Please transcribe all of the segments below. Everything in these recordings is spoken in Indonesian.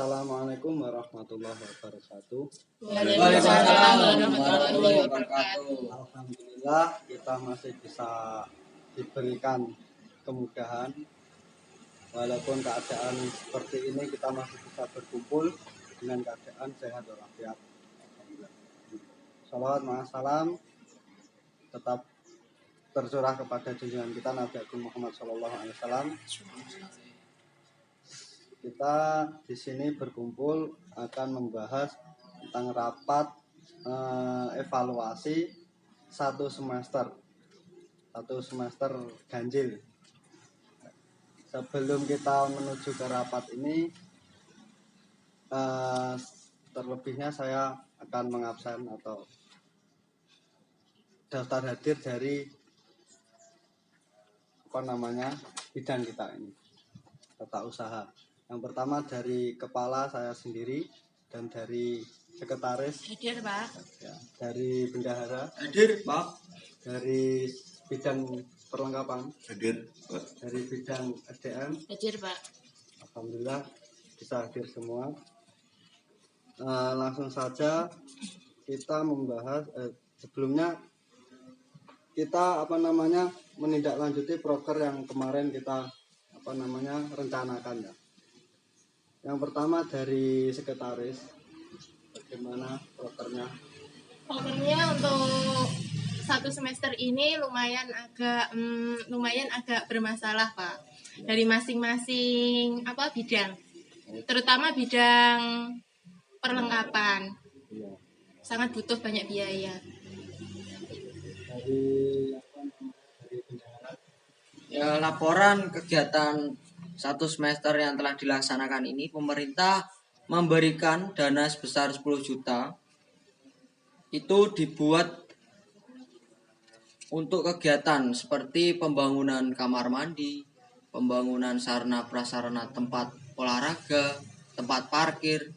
Assalamualaikum warahmatullahi wabarakatuh. Waalaikumsalam warahmatullahi wabarakatuh. Alhamdulillah kita masih bisa diberikan kemudahan. Walaupun keadaan seperti ini kita masih bisa berkumpul dengan keadaan sehat walafiat. Alhamdulillah. Shalawat ma'assalam tetap tercurah kepada junjungan kita Nabi Agung Muhammad SAW. Kita di sini berkumpul akan membahas tentang rapat evaluasi satu semester ganjil. Sebelum kita menuju ke rapat ini, terlebihnya saya akan mengabsen atau daftar hadir dari bidang kita ini, tata usaha. Yang pertama dari kepala saya sendiri dan dari sekretaris Hadir, Pak. ya, dari bendahara Hadir, Pak. dari bidang perlengkapan Hadir, Pak. dari bidang SDM. Hadir, Pak. Alhamdulillah bisa hadir semua. Langsung saja kita membahas sebelumnya kita menindaklanjuti proker yang kemarin kita rencanakan ya. Yang pertama dari sekretaris, bagaimana prokernya? Prokernya untuk satu semester ini lumayan agak bermasalah, Pak. Dari masing-masing bidang, terutama bidang perlengkapan, sangat butuh banyak biaya. Dari bendahara. Ya, laporan kegiatan satu semester yang telah dilaksanakan ini, pemerintah memberikan dana sebesar 10 juta. Itu dibuat untuk kegiatan seperti pembangunan kamar mandi, pembangunan sarana prasarana tempat olahraga, tempat parkir.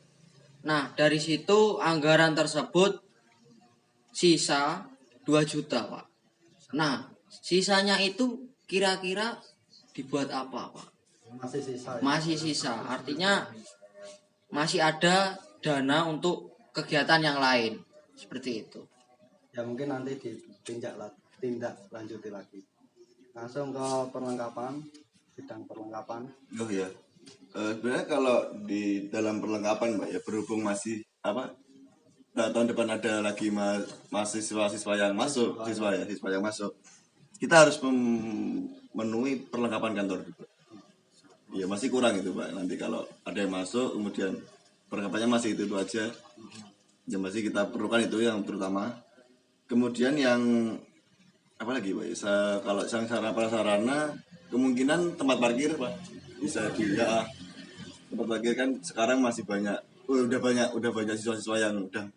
Nah, dari situ anggaran tersebut sisa 2 juta, Pak. Nah, sisanya itu kira-kira dibuat apa, Pak? Masih sisa. Masih sisa, artinya masih ada dana untuk kegiatan yang lain, seperti itu. Ya mungkin nanti tindak lanjuti lagi. Langsung ke perlengkapan, bidang perlengkapan. Oh ya. Sebenarnya kalau di dalam perlengkapan, Mbak, ya berhubung masih tahun depan ada lagi mahasiswa yang masuk, siswa yang masuk. Kita harus memenuhi perlengkapan kantor juga. Ya masih kurang itu, Pak. Nanti kalau ada yang masuk kemudian perlengkapannya masih itu aja. Yang masih kita perlukan itu yang terutama. Kemudian yang apa lagi, Pak? Kalau yang sarana prasarana kemungkinan tempat parkir, Pak. Bisa tempat parkir kan sekarang masih banyak. Udah banyak siswa-siswa yang udah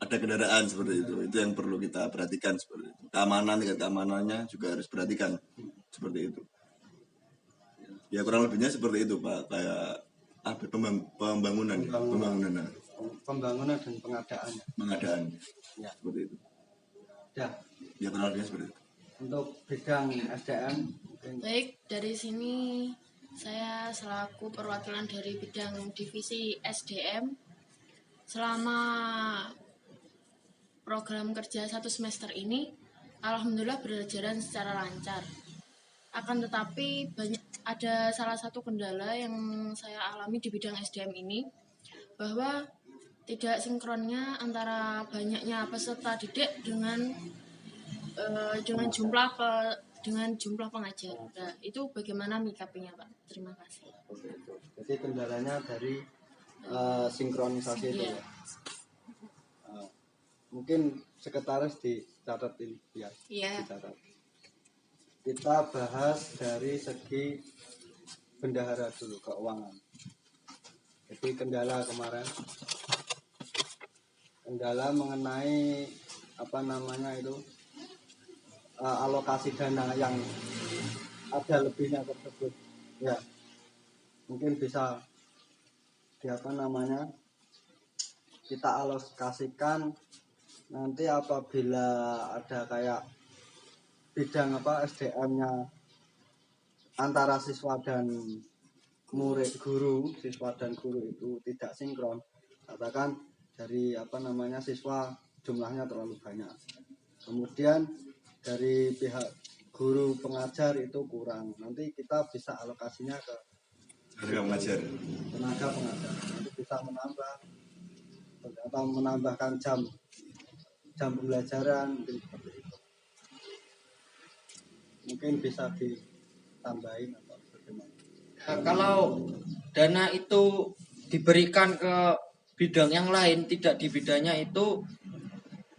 ada kendaraan seperti itu. Itu yang perlu kita perhatikan seperti itu. Tingkat keamanannya juga harus perhatikan seperti itu. Ya kurang lebihnya seperti itu, Pak. Kayak pembangunan dan pengadaan. Ya. Seperti itu. Ya kurang lebihnya seperti itu. Untuk bidang SDM mungkin. Baik, dari sini saya selaku perwakilan dari bidang divisi SDM. Selama program kerja satu semester ini, alhamdulillah berjalan secara lancar. Akan tetapi ada salah satu kendala yang saya alami di bidang SDM ini, bahwa tidak sinkronnya antara banyaknya peserta didik dengan jumlah pengajar. Nah, itu bagaimana menyikapinya, Pak? Terima kasih. Jadi kendalanya dari sinkronisasi itu ya. Mungkin sekretaris dicatat ini ya. Iya. Dicatat. Kita bahas dari segi bendahara dulu, keuangan. Jadi kendala kemarin, mengenai alokasi dana yang ada lebihnya tersebut. Ya, mungkin bisa kita alokasikan nanti apabila ada kayak bidang SDM-nya antara siswa dan murid guru, siswa dan guru itu tidak sinkron, katakan dari siswa jumlahnya terlalu banyak, kemudian dari pihak guru pengajar itu kurang, nanti kita bisa alokasinya ke tenaga pengajar, nanti bisa menambah atau menambahkan jam pembelajaran, mungkin seperti itu, mungkin bisa ditambahin atau bagaimana. Kalau dana itu diberikan ke bidang yang lain, tidak di bidangnya, itu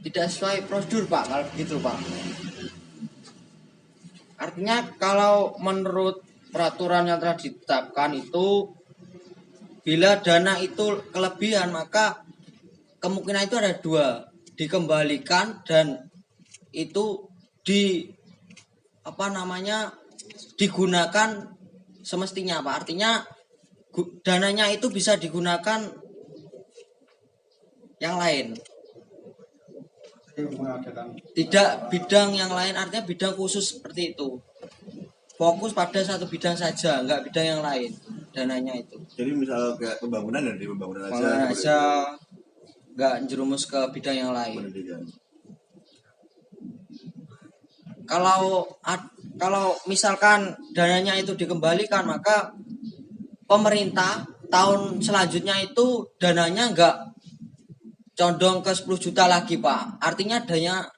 tidak sesuai prosedur Pak, kalau begitu Pak. Artinya kalau menurut peraturan yang telah ditetapkan itu, bila dana itu kelebihan maka kemungkinan itu ada dua, dikembalikan dan itu digunakan semestinya Pak. Artinya dananya itu bisa digunakan yang lain, tidak bidang yang lain, artinya bidang khusus seperti itu, fokus pada satu bidang saja, enggak bidang yang lain dananya itu. Jadi misal kayak pembangunan dari pembangunan aja enggak jerumus ke bidang yang lain. Pendidikan. Kalau misalkan dananya itu dikembalikan, maka pemerintah tahun selanjutnya itu dananya enggak condong ke 10 juta lagi Pak. Artinya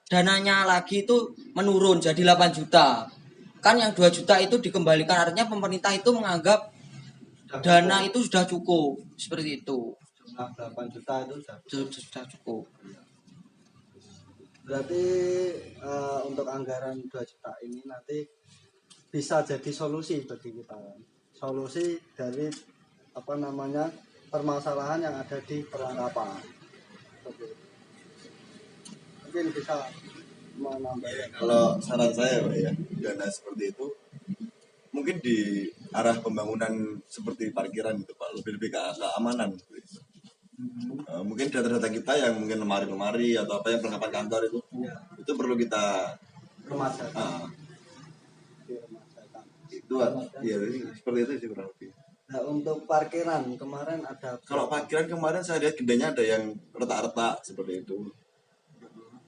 dananya lagi itu menurun jadi 8 juta. Kan yang 2 juta itu dikembalikan, artinya pemerintah itu menganggap dana itu sudah cukup. Seperti itu. 8 juta itu sudah cukup. Berarti untuk anggaran 2 juta ini nanti bisa jadi solusi bagi kita. Solusi dari permasalahan yang ada di perlengkapan. Mungkin bisa menambah. Kalau saran saya Pak ya, dana seperti itu mungkin di arah pembangunan seperti parkiran itu Pak, lebih ke keamanan. Mungkin data-data kita yang mungkin lemari-lemari atau apa yang perlengkapan kantor itu perlu kita remajakan. Itu ya seperti itu sih kurang lebih. Nah, untuk parkiran kemarin ada. Kalau parkiran kemarin saya lihat gendanya ada yang retak-retak seperti itu.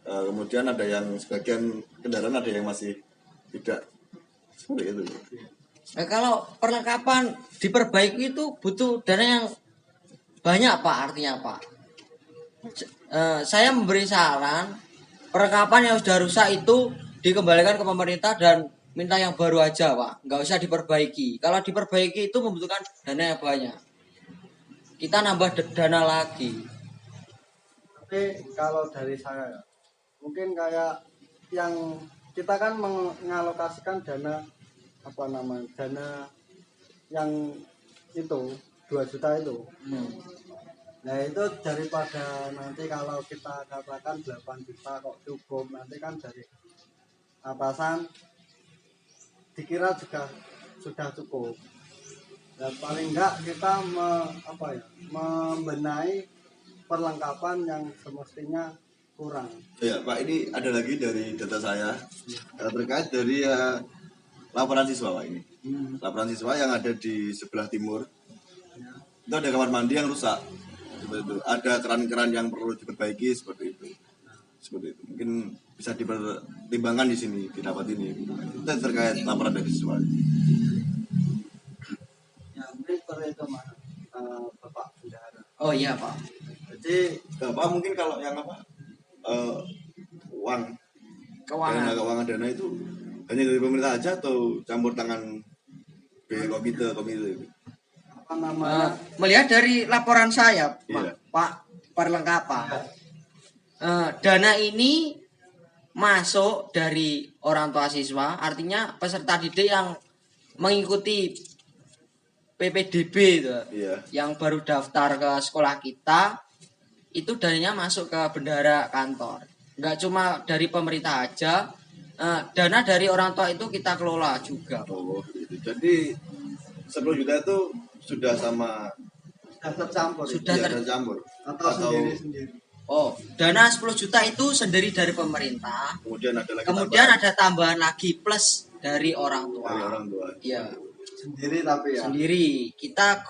Kemudian ada yang sebagian kendaraan ada yang masih tidak seperti itu. Nah, kalau perlengkapan diperbaiki itu butuh dana yang banyak Pak, artinya Pak. Saya memberi saran perlengkapan yang sudah rusak itu dikembalikan ke pemerintah dan minta yang baru aja Pak, nggak usah diperbaiki. Kalau diperbaiki itu membutuhkan dana yang banyak, kita nambah dana lagi. Tapi kalau dari saya mungkin kayak yang kita kan mengalokasikan dana dana yang itu 2 juta itu. Nah itu daripada nanti kalau kita katakan 8 juta kok cukup, nanti kan dari atasan dikira juga sudah cukup. Dan paling enggak kita membenahi perlengkapan yang semestinya kurang. Ya Pak, ini ada lagi dari data saya terkait dari laporan siswa Pak ini. Laporan siswa yang ada di sebelah timur itu ada kamar mandi yang rusak. Seperti itu. Ada keran-keran yang perlu diperbaiki seperti itu. Seperti itu. Mungkin bisa dipertimbangkan di sini, didapat ini. Itu terkait laporan dari siswa. Ya mungkin seperti itu Bapak Bendahara. Oh iya Pak. Jadi Bapak mungkin kalau yang keuangan dana itu hanya dari pemerintah aja atau campur tangan komite itu? Melihat dari laporan saya Iya. Pak perlengkapan, dana ini masuk dari orang tua siswa, artinya peserta didik yang mengikuti PPDB itu, yang baru daftar ke sekolah kita, itu dananya masuk ke bendahara kantor. Nggak cuma dari pemerintah aja, dana dari orang tua itu kita kelola juga. Oh, gitu. Jadi 10 juta itu sudah tercampur. Sudah tercampur atau sendiri-sendiri. Oh, dana 10 juta itu sendiri dari pemerintah. Kemudian ada lagi ada tambahan lagi plus dari orang tua. Dari orang tua. Iya. sendiri tapi ya sendiri. Kita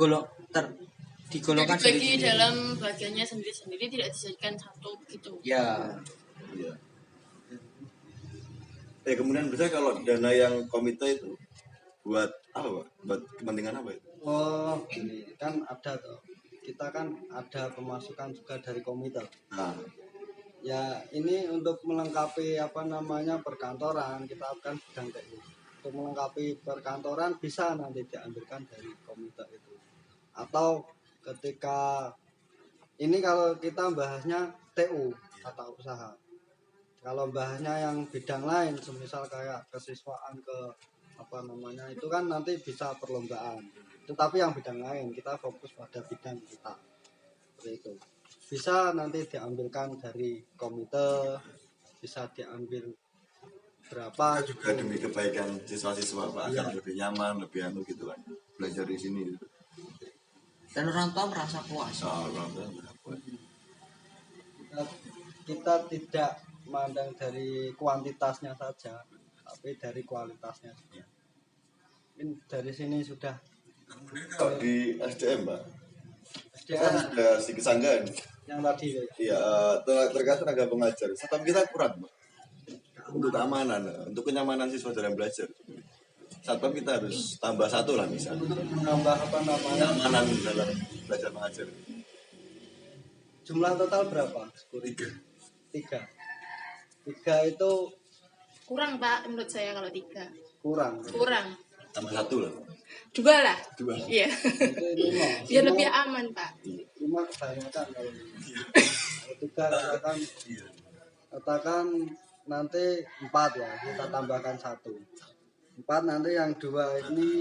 digolongkan Dibagi sendiri-sendiri. dalam bagiannya sendiri-sendiri, tidak dijadikan satu gitu. Ya, Iya. Kemudian biasanya kalau dana yang komite itu buat apa, Pak? Buat kepentingan apa itu? oh ini kan ada tuh, kita kan ada pemasukan juga dari komite. Nah, Ya ini untuk melengkapi apa namanya perkantoran, kita akan bidang TU. Untuk melengkapi perkantoran bisa nanti diambilkan dari komite itu. Atau ketika ini kalau kita bahasnya TU tata usaha. Kalau bahasnya yang bidang lain, semisal kayak kesiswaan ke apa namanya itu kan nanti bisa perlombaan. Tetapi yang bidang lain kita fokus pada bidang kita. Seperti itu. Bisa nanti diambilkan dari komite, bisa diambil berapa juga demi kebaikan siswa-siswa, Pak, agar Iya. lebih nyaman, lebih anu gitu kan. Belajar di sini gitu. dan orang tua merasa puas. kita, kita tidak memandang dari kuantitasnya saja, tapi dari kualitasnya juga. Mungkin dari sini sudah Kalau di SDM, Pak, kan SDM ada si kesanggaan. yang tadi ya. Iya, terkait tenaga pengajar. Satpam kita kurang, Pak. Untuk keamanan, untuk kenyamanan siswa dalam belajar. Satpam kita harus tambah satu lah misalnya. Untuk menambah apa namanya Kenyamanan dalam belajar mengajar. jumlah total berapa? 3. Tiga itu Kurang Pak, menurut saya kalau 3. kurang. Kurang. Tambah 1 lah. 2 lah. 2. Iya. Itu lima. Biar lebih aman Pak. Lima kebanyakan kalau lima. Kalau tiga katakan nanti 4 ya, kita tambahkan 1. 4 nanti yang 2 ini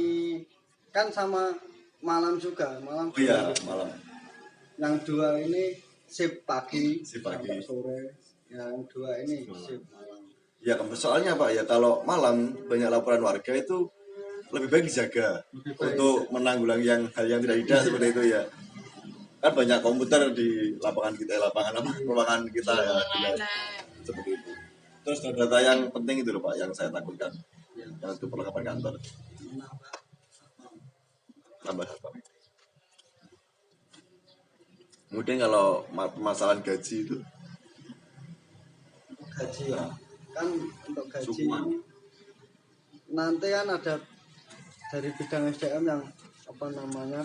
kan sama malam juga, malam. Oh iya, malam. Yang 2 ini shift pagi, Shift pagi. sampai sore. Yang 2 ini shift malam. Ya, soalnya Pak, ya kalau malam banyak laporan warga itu lebih baik dijaga Lebih baik untuk menanggulangi hal yang tidak seperti itu ya. Kan banyak komputer di lapangan kita, ruangan kita ya, seperti itu. Terus data yang penting itu loh Pak, yang saya takutkan, yang itu perlengkapan kantor, Menambah tambah apa? Kemudian kalau permasalahan gaji itu, gaji ya. Kan untuk gaji Sukuan. ini nanti kan ada dari bidang SDM yang apa namanya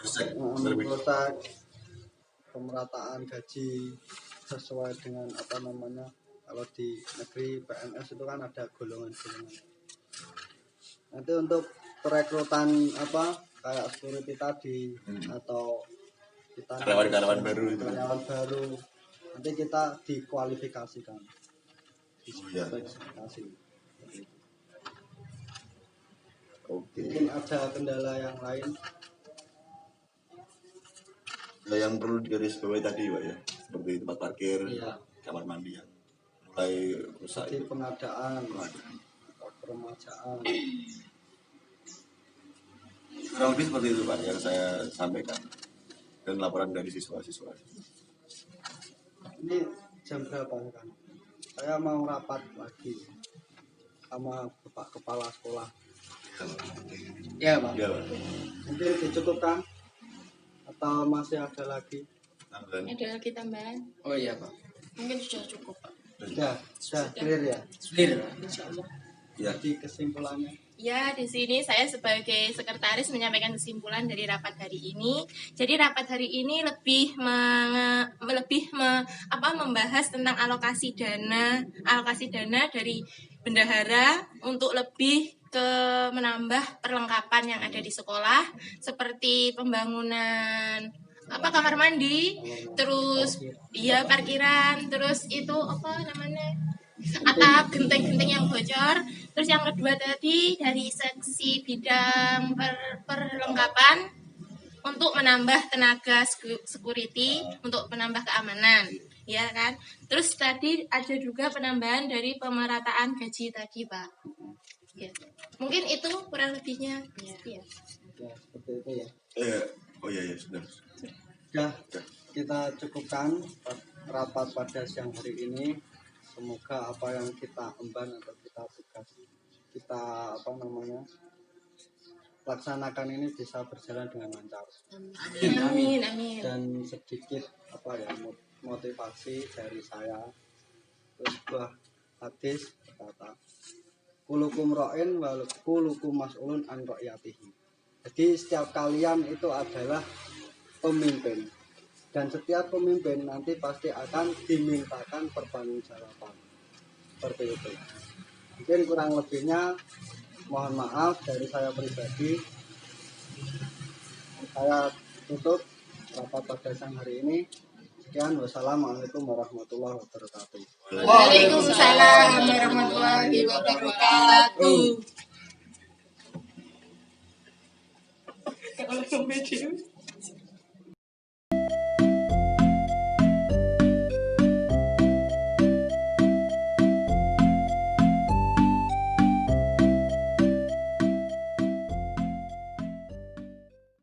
cek mengurus pemerataan gaji sesuai dengan apa namanya, kalau di negeri PNS itu kan ada golongan-golongan. Nanti untuk perekrutan apa kayak security tadi atau kita Karyawan-karyawan baru itu. karyawan baru nanti kita dikualifikasikan, Oh, iya. diskualifikasi. Oke. Mungkin ada kendala yang lain. Ya, yang perlu digarisbawahi tadi Pak ya, seperti tempat parkir, Iya. kamar mandi yang mulai rusak Jadi itu. pengadaan atau peremajaan. Kurang lebih seperti itu Pak yang saya sampaikan dan laporan dari siswa-siswa. Ini jam berapa kan? Saya mau rapat lagi sama Bapak Kepala Sekolah. Ya, Pak. Ya Pak. Mungkin dicukupkan atau masih ada lagi? Tambahan. Ada lagi tambahan? Oh iya, Pak. Mungkin sudah cukup Pak. Sudah clear ya. Clear. Insya Allah. Ya. Jadi kesimpulannya Ya, di sini saya sebagai sekretaris menyampaikan kesimpulan dari rapat hari ini. Jadi rapat hari ini lebih membahas tentang alokasi dana dari bendahara untuk lebih ke menambah perlengkapan yang ada di sekolah seperti pembangunan kamar mandi, terus parkiran, terus itu apa namanya? Atap, genteng-genteng yang bocor. Terus yang kedua tadi dari seksi bidang perlengkapan untuk menambah tenaga security, untuk menambah keamanan, ya kan. Terus tadi ada juga penambahan dari pemerataan gaji tadi Pak. Ya. Mungkin itu kurang lebihnya. Ya. ya seperti itu ya. Oh iya sudah. Sudah kita cukupkan rapat pada siang hari ini. Semoga apa yang kita emban atau kita tugas kita laksanakan ini bisa berjalan dengan lancar. Amin, amin. Dan sedikit motivasi dari saya, sebuah hadis berkata, kulukum ra'in wa kulukum mas'ulun an ra'yatihi. Jadi setiap kalian itu adalah pemimpin, dan setiap pemimpin nanti pasti akan dimintakan pertanggungjawaban. Seperti itu. Mungkin kurang lebihnya mohon maaf dari saya pribadi. Saya tutup rapat pada siang hari ini. Sekian, wassalamualaikum warahmatullahi wabarakatuh. Waalaikumsalam warahmatullahi wabarakatuh.